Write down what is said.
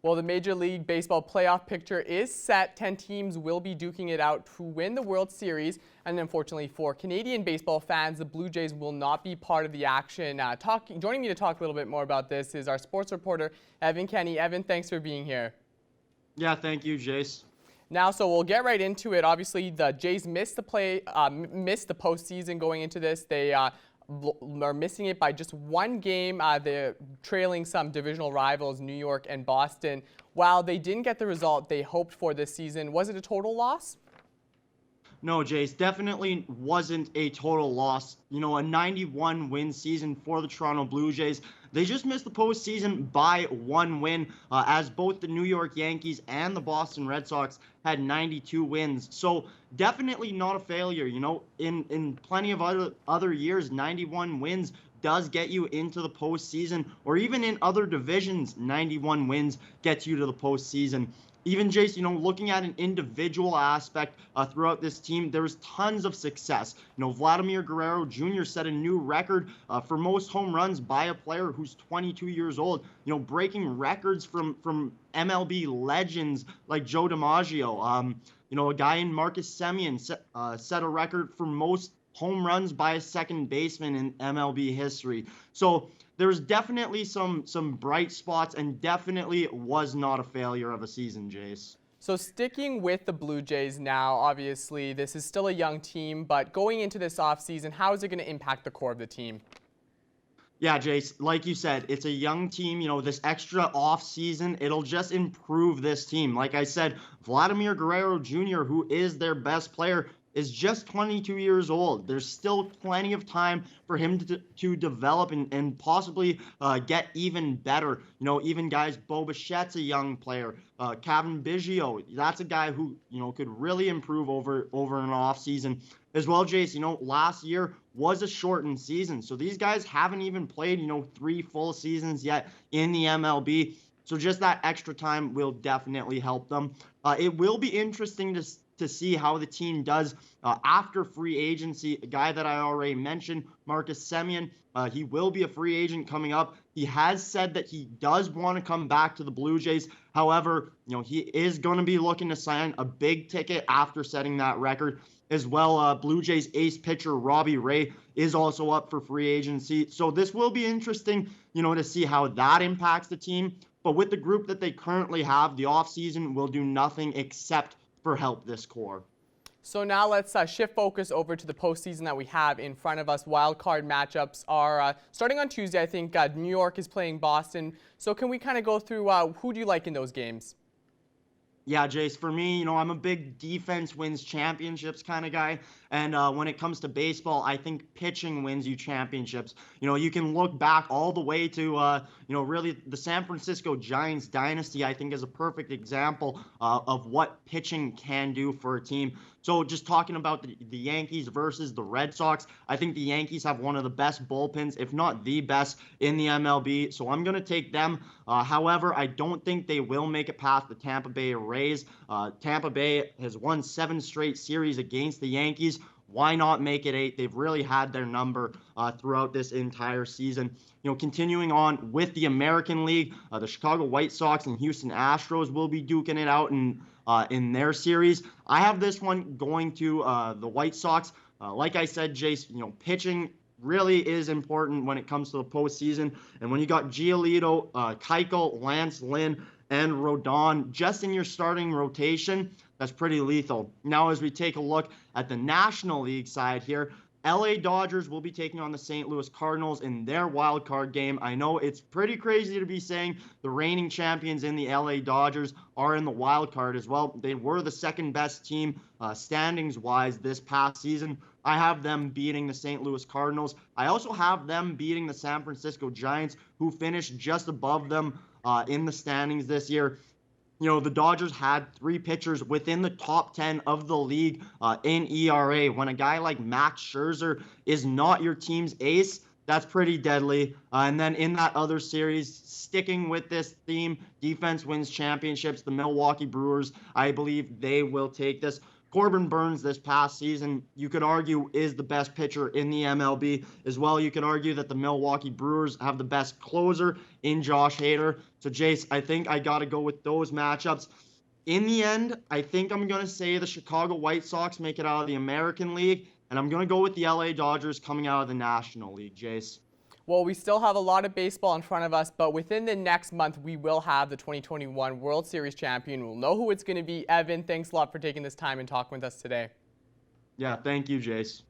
Well, the Major League Baseball playoff picture is set. 10 teams will be duking it out to win the World Series. And unfortunately for Canadian baseball fans, the Blue Jays will not be part of the action. Joining me to talk a little bit more about this is our sports reporter, Evan Kenny. Evan, thanks for being here. Yeah, thank you, Jace. Now, so we'll get right into it. Obviously, the Jays missed the postseason going into this. They are missing it by just one game. They're trailing some divisional rivals, New York and Boston. While they didn't get the result they hoped for this season, was it a total loss? No, Jace, definitely wasn't a total loss. You know, a 91 win season for the Toronto Blue Jays. They just missed the postseason by one win, as both the New York Yankees and the Boston Red Sox had 92 wins. So definitely not a failure. You know, in plenty of other years, 91 wins does get you into the postseason, or even in other divisions, 91 wins gets you to the postseason. Even Jace, you know, looking at an individual aspect throughout this team, there was tons of success. You know, Vladimir Guerrero Jr. set a new record for most home runs by a player who's 22 years old. You know, breaking records from MLB legends like Joe DiMaggio. You know, a guy in Marcus Semien set a record for most home runs by a second baseman in MLB history. So there's definitely some bright spots, and definitely was not a failure of a season, Jace. So sticking with the Blue Jays now, obviously this is still a young team, but going into this offseason, how is it going to impact the core of the team? Yeah, Jace, like you said, it's a young team. You know, this extra off season, it'll just improve this team. Like I said, Vladimir Guerrero Jr., who is their best player, is just 22 years old. There's still plenty of time for him to develop and possibly get even better. You know, even guys, Bo Bichette's a young player. Kevin Biggio, that's a guy who, you know, could really improve over an off season. As well, Jace, you know, last year was a shortened season. So these guys haven't even played, you know, 3 full seasons yet in the MLB. So just that extra time will definitely help them. It will be interesting to see how the team does after free agency. A guy that I already mentioned, Marcus Semien, he will be a free agent coming up. He has said that he does want to come back to the Blue Jays. However, you know, he is going to be looking to sign a big ticket after setting that record. As well, Blue Jays ace pitcher Robbie Ray is also up for free agency. So this will be interesting, you know, to see how that impacts the team. But with the group that they currently have, the offseason will do nothing except for help this core. So now let's shift focus over to the postseason that we have in front of us. Wild card matchups are starting on Tuesday. I think New York is playing Boston. So can we kind of go through who do you like in those games? Yeah, Jace, for me, you know, I'm a big defense wins championships kind of guy. And when it comes to baseball, I think pitching wins you championships. You know, you can look back all the way to, you know, really the San Francisco Giants dynasty, I think, is a perfect example of what pitching can do for a team. So just talking about the Yankees versus the Red Sox, I think the Yankees have one of the best bullpens, if not the best, in the MLB. So I'm going to take them. However, I don't think they will make it past the Tampa Bay Rays. Tampa Bay has won 7 straight series against the Yankees. Why not make it 8? They've really had their number throughout this entire season. You know, continuing on with the American League, the Chicago White Sox and Houston Astros will be duking it out in their series. I have this one going to the White Sox. Like I said, Jace, you know, pitching really is important when it comes to the postseason. And when you got Giolito, Keuchel, Lance Lynn, and Rodon just in your starting rotation, that's pretty lethal. Now, as we take a look at the National League side here, LA Dodgers will be taking on the St. Louis Cardinals in their wild card game. I know it's pretty crazy to be saying the reigning champions in the LA Dodgers are in the wild card as well. They were the second best team standings-wise this past season. I have them beating the St. Louis Cardinals. I also have them beating the San Francisco Giants, who finished just above them in the standings this year. You know, the Dodgers had 3 pitchers within the top 10 of the league in ERA. When a guy like Max Scherzer is not your team's ace, that's pretty deadly. And then in that other series, sticking with this theme, defense wins championships. The Milwaukee Brewers, I believe they will take this. Corbin Burnes this past season, you could argue, is the best pitcher in the MLB. As well, you could argue that the Milwaukee Brewers have the best closer in Josh Hader. So, Jace, I think I got to go with those matchups. In the end, I think I'm going to say the Chicago White Sox make it out of the American League, and I'm going to go with the LA Dodgers coming out of the National League, Jace. Well, we still have a lot of baseball in front of us, but within the next month, we will have the 2021 World Series champion. We'll know who it's going to be. Evan, thanks a lot for taking this time and talking with us today. Yeah, thank you, Jace.